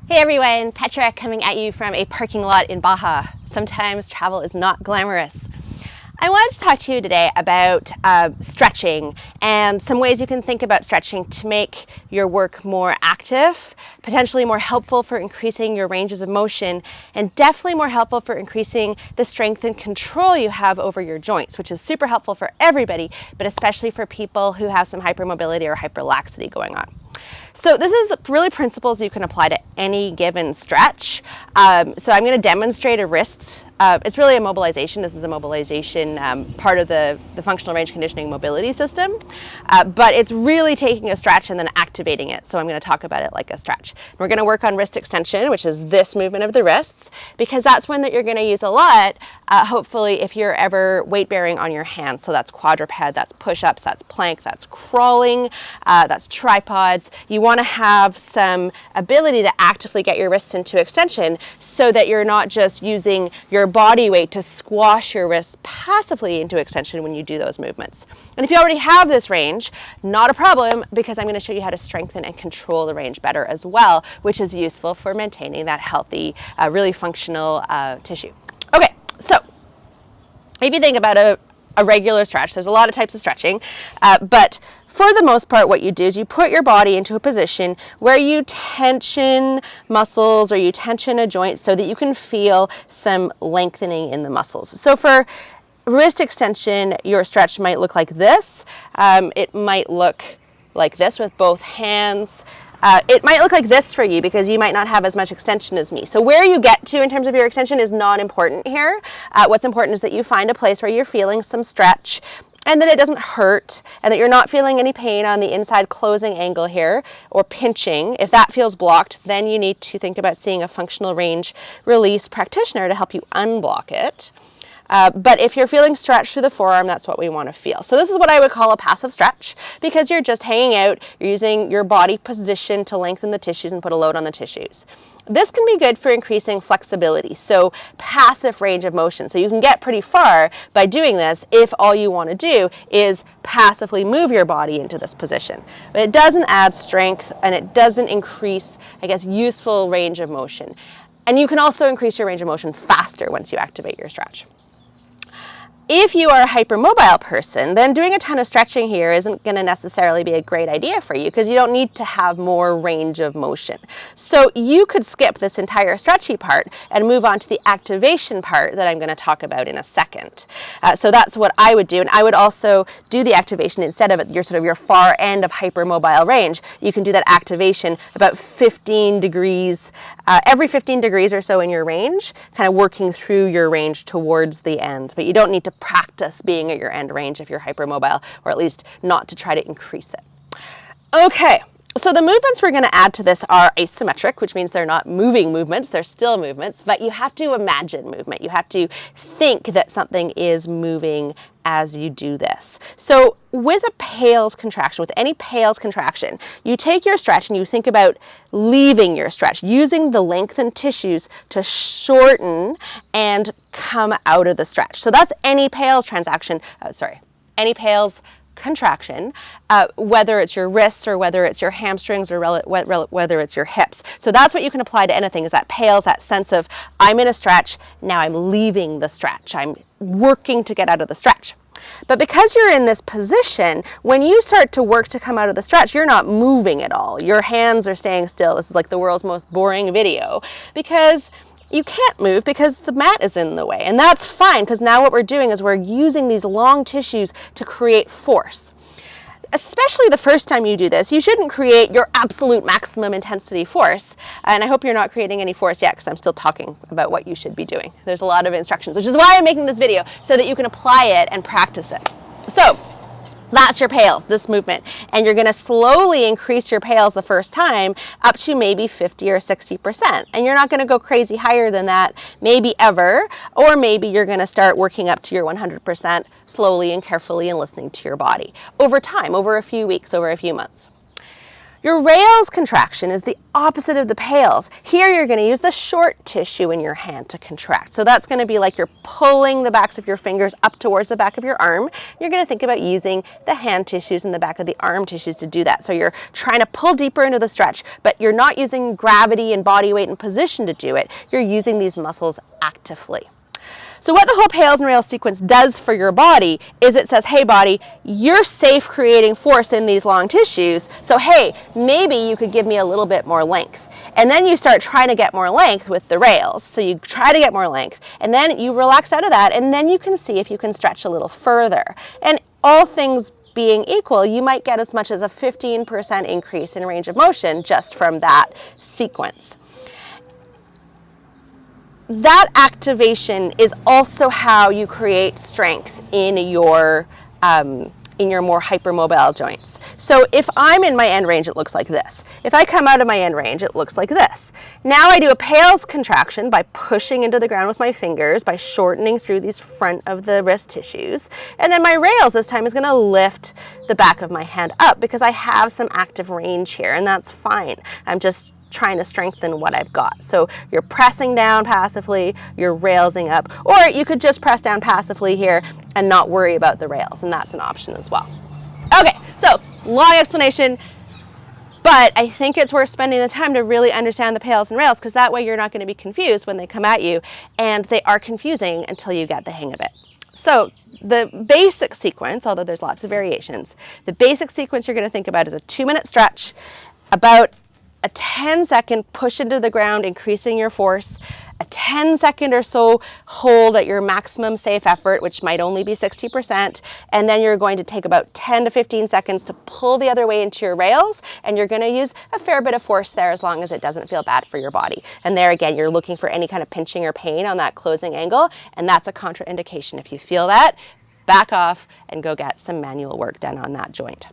Hey everyone, Petra coming at you from a parking lot in Baja. Sometimes travel is not glamorous. I wanted to talk to you today about stretching and some ways you can think about stretching to make your work more active, potentially more helpful for increasing your ranges of motion, and definitely more helpful for increasing the strength and control you have over your joints, which is super helpful for everybody, but especially for people who have some hypermobility or hyperlaxity going on. So this is really principles you can apply to any given stretch. So I'm going to demonstrate a wrist. It's really a mobilization. This is a mobilization part of the functional range conditioning mobility system. But it's really taking a stretch and then activating it. So I'm going to talk about it like a stretch. We're going to work on wrist extension, which is this movement of the wrists, because that's one that you're going to use a lot, hopefully, if you're ever weight bearing on your hands. So that's quadruped, that's push-ups, that's plank, that's crawling, that's tripods. You want to have some ability to actively get your wrists into extension so that you're not just using your body weight to squash your wrists passively into extension when you do those movements. And if you already have this range, not a problem, because I'm going to show you how to strengthen and control the range better as well, which is useful for maintaining that healthy, really functional tissue. Okay, so if you think about a regular stretch, there's a lot of types of stretching, but for the most part, what you do is you put your body into a position where you tension muscles or you tension a joint so that you can feel some lengthening in the muscles. So for wrist extension, your stretch might look like this. It might look like this with both hands. It might look like this for you because you might not have as much extension as me. So where you get to in terms of your extension is not important here. What's important is that you find a place where you're feeling some stretch and that it doesn't hurt, and that you're not feeling any pain on the inside closing angle here, or pinching. If that feels blocked, then you need to think about seeing a functional range release practitioner to help you unblock it. But if you're feeling stretch through the forearm, that's what we want to feel. So this is what I would call a passive stretch, because you're just hanging out, you're using your body position to lengthen the tissues and put a load on the tissues. This can be good for increasing flexibility, so passive range of motion. So you can get pretty far by doing this if all you want to do is passively move your body into this position. But it doesn't add strength and it doesn't increase, useful range of motion. And you can also increase your range of motion faster once you activate your stretch. If you are a hypermobile person, then doing a ton of stretching here isn't going to necessarily be a great idea for you because you don't need to have more range of motion. So you could skip this entire stretchy part and move on to the activation part that I'm going to talk about in a second. So that's what I would do. And I would also do the activation instead of at your far end of hypermobile range. You can do that activation about 15 degrees, every 15 degrees or so in your range, kind of working through your range towards the end. But you don't need to practice being at your end range if you're hypermobile, or at least not to try to increase it. Okay, so the movements we're going to add to this are isometric, which means they're not moving movements, they're still movements, but you have to imagine movement. You have to think that something is moving as you do this. So with a PAILs contraction, with any PAILs contraction, you take your stretch and you think about leaving your stretch, using the lengthened tissues to shorten and come out of the stretch. So that's any PAILs any PAILs contraction, whether it's your wrists or whether it's your hamstrings or whether it's your hips. So that's what you can apply to anything, is that PAILs, that sense of I'm in a stretch, now I'm leaving the stretch. I'm working to get out of the stretch. But because you're in this position, when you start to work to come out of the stretch, you're not moving at all. Your hands are staying still. This is like the world's most boring video because you can't move because the mat is in the way. And that's fine, because now what we're doing is we're using these long tissues to create force. Especially the first time you do this, you shouldn't create your absolute maximum intensity force. And I hope you're not creating any force yet, because I'm still talking about what you should be doing. There's a lot of instructions, which is why I'm making this video, so that you can apply it and practice it. So that's your PAILs, this movement. And you're going to slowly increase your PAILs the first time up to maybe 50 or 60%. And you're not going to go crazy higher than that, maybe ever, or maybe you're going to start working up to your 100% slowly and carefully and listening to your body over time, over a few weeks, over a few months. Your rails contraction is the opposite of the PAILs. Here you're going to use the short tissue in your hand to contract. So that's going to be like you're pulling the backs of your fingers up towards the back of your arm. You're going to think about using the hand tissues and the back of the arm tissues to do that. So you're trying to pull deeper into the stretch, but you're not using gravity and body weight and position to do it. You're using these muscles actively. So what the whole PAILs and rails sequence does for your body is it says, hey body, you're safe creating force in these long tissues, so hey, maybe you could give me a little bit more length. And then you start trying to get more length with the rails. So you try to get more length, and then you relax out of that, and then you can see if you can stretch a little further. And all things being equal, you might get as much as a 15% increase in range of motion just from that sequence. That activation is also how you create strength in your more hypermobile joints. So if I'm in my end range, it looks like this. If I come out of my end range, it looks like this. Now I do a PAILs contraction by pushing into the ground with my fingers, by shortening through these front of the wrist tissues. And then my rails this time is going to lift the back of my hand up because I have some active range here, and that's fine. I'm just trying to strengthen what I've got. So you're pressing down passively, you're railsing up, or you could just press down passively here and not worry about the rails, and that's an option as well. Okay, so long explanation, but I think it's worth spending the time to really understand the PAILs and rails, because that way you're not going to be confused when they come at you, and they are confusing until you get the hang of it. So the basic sequence, although there's lots of variations, the basic sequence you're going to think about is a 2-minute stretch, about a 10-second push into the ground, increasing your force, a 10-second or so hold at your maximum safe effort, which might only be 60%, and then you're going to take about 10 to 15 seconds to pull the other way into your rails, and you're going to use a fair bit of force there as long as it doesn't feel bad for your body. And there again, you're looking for any kind of pinching or pain on that closing angle, and that's a contraindication. If you feel that, back off and go get some manual work done on that joint.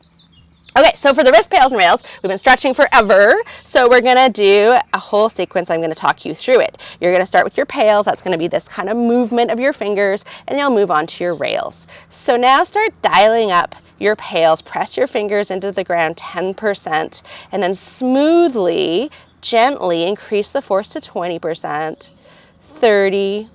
Okay, so for the wrist PAILs and rails, we've been stretching forever, so we're going to do a whole sequence. I'm going to talk you through it. You're going to start with your PAILs. That's going to be this kind of movement of your fingers, and you'll move on to your rails. So now start dialing up your PAILs. Press your fingers into the ground 10%, and then smoothly, gently increase the force to 20%, 30%,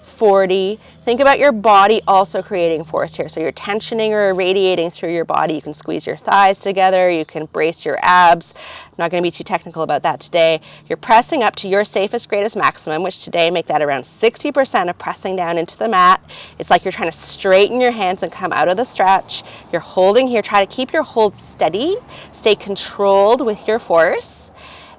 40. Think about your body also creating force here. So you're tensioning or irradiating through your body. You can squeeze your thighs together. You can brace your abs. I'm not going to be too technical about that today. You're pressing up to your safest, greatest maximum, which today make that around 60% of pressing down into the mat. It's like you're trying to straighten your hands and come out of the stretch. You're holding here. Try to keep your hold steady. Stay controlled with your force.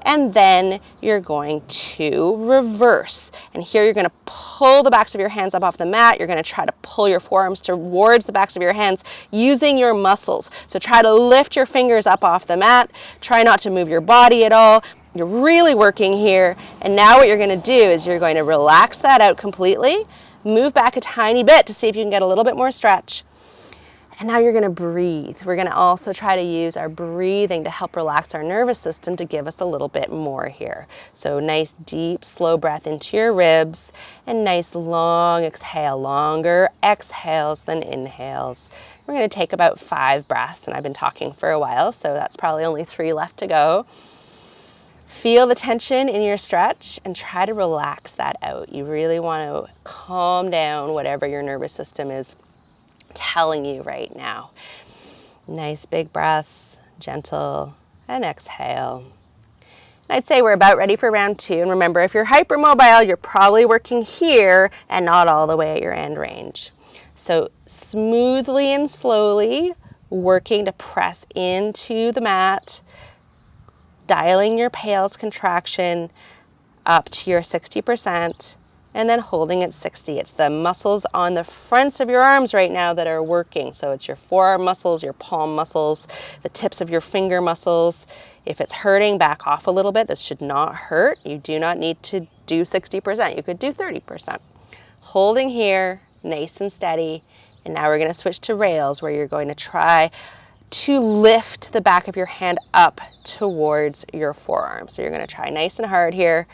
And then you're going to reverse. And here you're going to pull the backs of your hands up off the mat. You're going to try to pull your forearms towards the backs of your hands using your muscles. So try to lift your fingers up off the mat. Try not to move your body at all. You're really working here. And now what you're going to do is you're going to relax that out completely. Move back a tiny bit to see if you can get a little bit more stretch. And now you're going to breathe. We're going to also try to use our breathing to help relax our nervous system to give us a little bit more here. So nice, deep, slow breath into your ribs, and nice, long exhale, longer exhales than inhales. We're going to take about 5 breaths, and I've been talking for a while, so that's probably only 3 left to go. Feel the tension in your stretch and try to relax that out. You really want to calm down whatever your nervous system is telling you right now. Nice big breaths, gentle, and exhale. I'd say we're about ready for round 2. And remember, if you're hypermobile, you're probably working here and not all the way at your end range. So smoothly and slowly working to press into the mat, dialing your PAILs contraction up to your 60%. And then holding at 60. It's the muscles on the fronts of your arms right now that are working. So it's your forearm muscles, your palm muscles, the tips of your finger muscles. If it's hurting, back off a little bit. This should not hurt. You do not need to do 60%. You could do 30%. Holding here, nice and steady. And now we're going to switch to rails, where you're going to try to lift the back of your hand up towards your forearm. So you're going to try nice and hard here,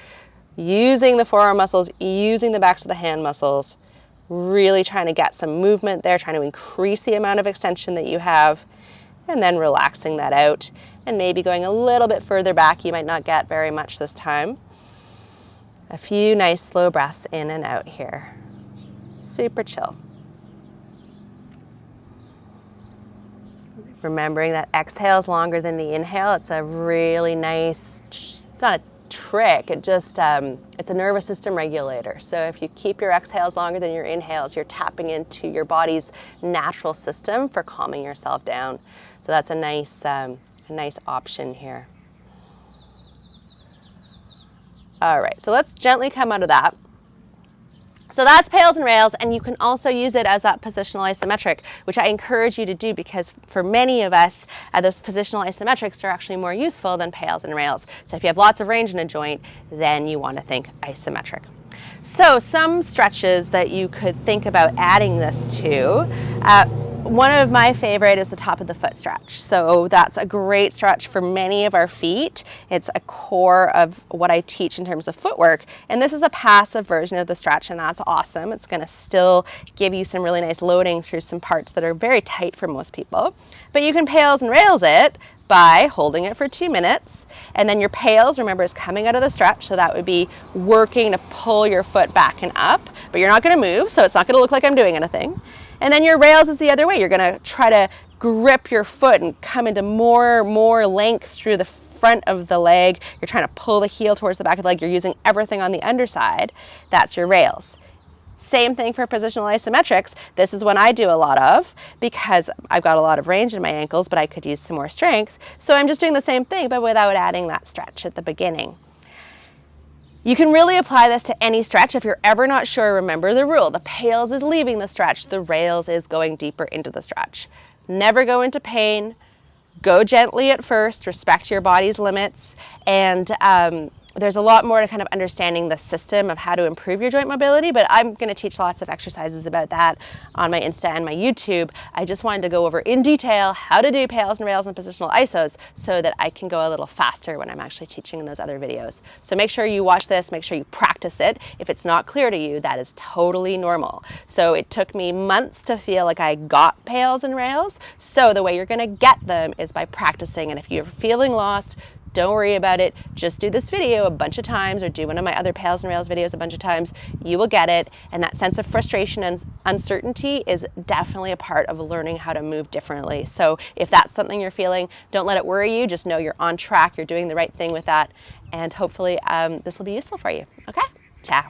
using the forearm muscles, using the backs of the hand muscles, really trying to get some movement there, trying to increase the amount of extension that you have, and then relaxing that out. and maybe going a little bit further back. You might not get very much this time. A few nice slow breaths in and out here. Super chill. Remembering that exhale is longer than the inhale. It's a really nice, it's not a trick, it's a nervous system regulator. So if you keep your exhales longer than your inhales, you're tapping into your body's natural system for calming yourself down. So that's a nice option here. All right, so let's gently come out of that. So that's pails and rails, and you can also use it as that positional isometric, which I encourage you to do because for many of us, those positional isometrics are actually more useful than pails and rails. So if you have lots of range in a joint, then you want to think isometric. So some stretches that you could think about adding this to, one of my favorite is the top of the foot stretch. So that's a great stretch for many of our feet. It's a core of what I teach in terms of footwork. And this is a passive version of the stretch, and that's awesome. It's going to still give you some really nice loading through some parts that are very tight for most people. But you can pails and rails it by holding it for 2 minutes. And then your pails, remember, is coming out of the stretch. So that would be working to pull your foot back and up. But you're not going to move, so it's not going to look like I'm doing anything. And then your rails is the other way. You're going to try to grip your foot and come into more length through the front of the leg. You're trying to pull the heel towards the back of the leg. You're using everything on the underside. That's your rails. Same thing for positional isometrics. This is one I do a lot of because I've got a lot of range in my ankles, but I could use some more strength. So I'm just doing the same thing, but without adding that stretch at the beginning. You can really apply this to any stretch. If you're ever not sure, remember the rule. The pails is leaving the stretch. The rails is going deeper into the stretch. Never go into pain. Go gently at first. Respect your body's limits. And there's a lot more to kind of understanding the system of how to improve your joint mobility, but I'm going to teach lots of exercises about that on my Insta and my YouTube. I just wanted to go over in detail how to do pails and rails and positional isos so that I can go a little faster when I'm actually teaching in those other videos. So make sure you watch this, make sure you practice it. If it's not clear to you, that is totally normal. So it took me months to feel like I got pails and rails. So the way you're going to get them is by practicing. And if you're feeling lost, don't worry about it. Just do this video a bunch of times or do one of my other pails and rails videos a bunch of times. You will get it. And that sense of frustration and uncertainty is definitely a part of learning how to move differently. So if that's something you're feeling, don't let it worry you. Just know you're on track. You're doing the right thing with that. And hopefully this will be useful for you. Okay? Ciao.